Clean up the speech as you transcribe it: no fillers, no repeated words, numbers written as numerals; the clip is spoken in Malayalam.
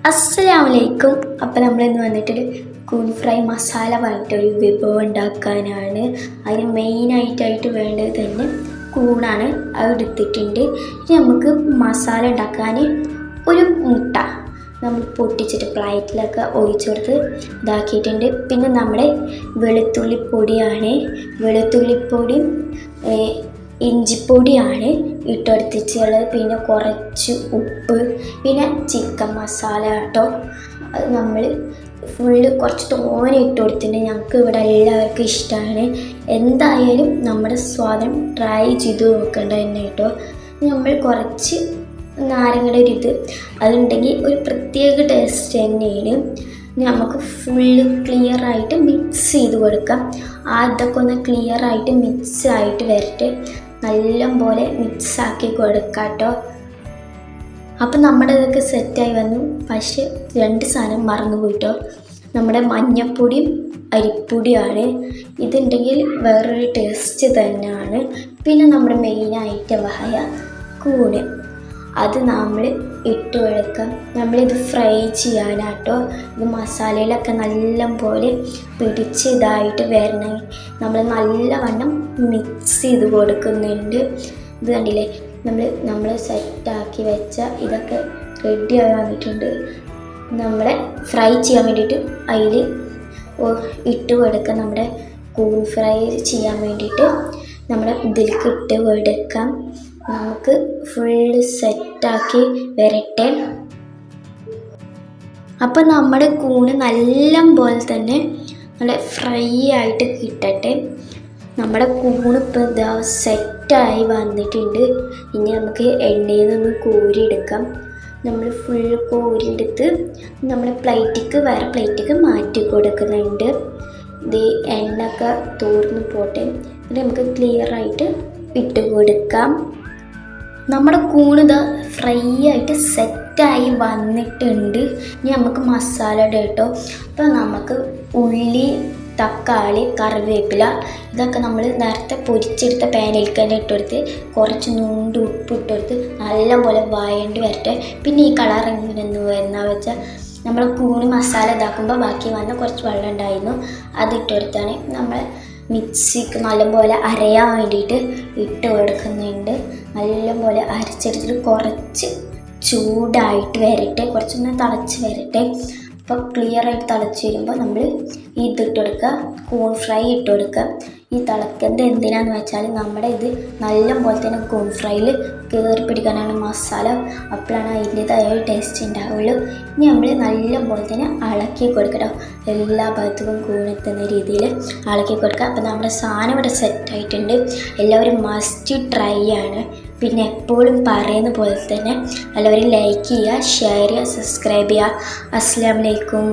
അസ്സലാമലൈക്കും. അപ്പോൾ നമ്മളിന്ന് വന്നിട്ടൊരു കൂൺ ഫ്രൈ മസാല പറഞ്ഞിട്ടൊരു വിഭവം ഉണ്ടാക്കാനാണ്. അതിന് മെയിനായിട്ട് വേണ്ടത് തന്നെ കൂണാണ്. അത് എടുത്തിട്ടുണ്ട്. ഇനി നമുക്ക് മസാല ഉണ്ടാക്കാൻ ഒരു മുട്ട നമ്മൾ പൊട്ടിച്ചിട്ട് പ്ലേറ്റിലൊക്കെ ഒഴിച്ചു കൊടുത്ത് ഇതാക്കിയിട്ടുണ്ട്. പിന്നെ നമ്മുടെ വെളുത്തുള്ളിപ്പൊടിയാണ്. വെളുത്തുള്ളിപ്പൊടിയും ഇഞ്ചിപ്പൊടിയാണ് ഇട്ടെടുത്തിട്ടുള്ളത്. പിന്നെ കുറച്ച് ഉപ്പ്, പിന്നെ ചിക്കൻ മസാല കേട്ടോ. അത് നമ്മൾ ഫുള്ള് കുറച്ച് തോനെ ഇട്ട് കൊടുത്തിട്ടുണ്ട്. ഞങ്ങൾക്ക് ഇവിടെ എല്ലാവർക്കും ഇഷ്ടമാണ്. എന്തായാലും നമ്മുടെ സ്വാദം ട്രൈ ചെയ്ത് നോക്കേണ്ട തന്നെ കേട്ടോ. നമ്മൾ കുറച്ച് നാരങ്ങയുടെ ഒരു അതുണ്ടെങ്കിൽ ഒരു പ്രത്യേക ടേസ്റ്റ് തന്നെയാണ്. നമുക്ക് ഫുള്ള് ക്ലിയറായിട്ട് മിക്സ് ചെയ്ത് കൊടുക്കാം. അതൊക്കെ ഒന്ന് ക്ലിയറായിട്ട് മിക്സ് ആയിട്ട് വരട്ടെ. നല്ല പോലെ മിക്സാക്കി കൊടുക്കാം കേട്ടോ. അപ്പം നമ്മുടെ ഇതൊക്കെ സെറ്റായി വന്നു. പക്ഷേ രണ്ട് സാധനം മറന്നു പോയിട്ടോ. നമ്മുടെ മഞ്ഞപ്പൊടിയും അരിപ്പൊടിയാണ്. ഇതുണ്ടെങ്കിൽ വേറൊരു ടേസ്റ്റ് തന്നെയാണ്. പിന്നെ നമ്മുടെ മെയിനായിട്ടുമായ കൂണ് അത് നമ്മൾ ഇട്ട് കൊടുക്കാം. നമ്മളിത് ഫ്രൈ ചെയ്യാനാട്ടോ. ഇത് മസാലയിലൊക്കെ നല്ല പോലെ പിടിച്ച് ഇതായിട്ട് വരണം. നമ്മൾ നല്ലവണ്ണം മിക്സ് ചെയ്ത് കൊടുക്കുന്നുണ്ട്. ഇത് കണ്ടില്ലേ, നമ്മൾ സെറ്റാക്കി വെച്ച ഇതൊക്കെ റെഡിയായി വന്നിട്ടുണ്ട്. നമ്മളെ ഫ്രൈ ചെയ്യാൻ വേണ്ടിയിട്ട് അതിൽ ഇട്ട് കൊടുക്കാം. നമ്മുടെ കൂൺ ഫ്രൈ ചെയ്യാൻ വേണ്ടിയിട്ട് നമ്മൾ ഇതിലേക്ക് ഇട്ട് കൊടുക്കാം. നമുക്ക് ഫുള്ള് സെറ്റാക്കി വരട്ടെ. അപ്പം നമ്മുടെ കൂണ് നല്ല പോലെ തന്നെ നല്ല ഫ്രൈ ആയിട്ട് കിട്ടട്ടെ. നമ്മുടെ കൂണ് ഇപ്പോൾ ഇതാ സെറ്റായി വന്നിട്ടുണ്ട്. ഇനി നമുക്ക് എണ്ണയിൽ നിന്ന് കോരിയെടുക്കാം. നമ്മൾ ഫുള്ള് കോരിയെടുത്ത് നമ്മുടെ വേറെ പ്ലേറ്റിക്ക് മാറ്റി കൊടുക്കുന്നുണ്ട്. ഇത് എണ്ണയൊക്കെ തോർന്ന് പോട്ടെ. എന്നിട്ട് നമുക്ക് ക്ലിയറായിട്ട് ഇട്ട് കൊടുക്കാം. നമ്മുടെ കൂണിത് ഫ്രൈ ആയിട്ട് സെറ്റായി വന്നിട്ടുണ്ട്. ഇനി നമുക്ക് മസാല കേട്ടോ. അപ്പോൾ നമുക്ക് ഉള്ളി, തക്കാളി, കറിവേപ്പില ഇതൊക്കെ നമ്മൾ നേരത്തെ പൊരിച്ചെടുത്ത പാനിലേക്ക് തന്നെ ഇട്ടുകൊടുത്ത് കുറച്ച് നുണ്ട് ഉപ്പ് ഇട്ടുകൊടുത്ത് നല്ലപോലെ വഴണ്ടി വരട്ടെ. പിന്നെ ഈ കളർ എങ്ങനെയെന്ന് വരുന്ന വെച്ചാൽ നമ്മൾ കൂണ് മസാല ഇതാക്കുമ്പോൾ ബാക്കി വന്ന കുറച്ച് വെള്ളം ഉണ്ടായിരുന്നു. അത് ഇട്ടുകൊടുത്താണ് നമ്മൾ മിക്സിക്ക് നല്ലപോലെ അരയാൻ വേണ്ടിയിട്ട് ഇട്ട് കൊടുക്കുന്നുണ്ട്. നല്ലപോലെ അരച്ചെടുത്തിട്ട് കുറച്ച് ചൂടായിട്ട് വരട്ടെ, കുറച്ചൊന്ന് തിളച്ച് വരട്ടെ. അപ്പോൾ ക്ലിയറായിട്ട് തിളച്ച് വരുമ്പോൾ നമ്മൾ ഇതിട്ട് കൊടുക്കുക, കൂൺ ഫ്രൈ ഇട്ട് കൊടുക്കുക. ഈ തിളക്കുന്നത് എന്തിനാന്ന് വെച്ചാൽ നമ്മുടെ ഇത് നല്ലപോലെ തന്നെ കൂൺ ഫ്രൈയിൽ കയറി പിടിക്കാനാണ് മസാല. അപ്പോഴാണ് അതിൻ്റേതായ ടേസ്റ്റ് ഉണ്ടാവുള്ളൂ. ഇനി നമ്മൾ നല്ലപോലെ തന്നെ ഇളക്കി കൊടുക്കണം. എല്ലാ ഭാഗത്തും കൂണെത്തുന്ന രീതിയിൽ ഇളക്കി കൊടുക്കുക. അപ്പോൾ നമ്മുടെ സാധനം ഇവിടെ സെറ്റായിട്ടുണ്ട്. എല്ലാവരും മസ്റ്റ് ട്രൈ ആണ്. പിന്നെ എപ്പോഴും പറയുന്ന പോലെ തന്നെ എല്ലാവരും ലൈക്ക് ചെയ്യുക, ഷെയർ ചെയ്യുക, സബ്സ്ക്രൈബ് ചെയ്യുക. അസ്സലാമു അലൈക്കും.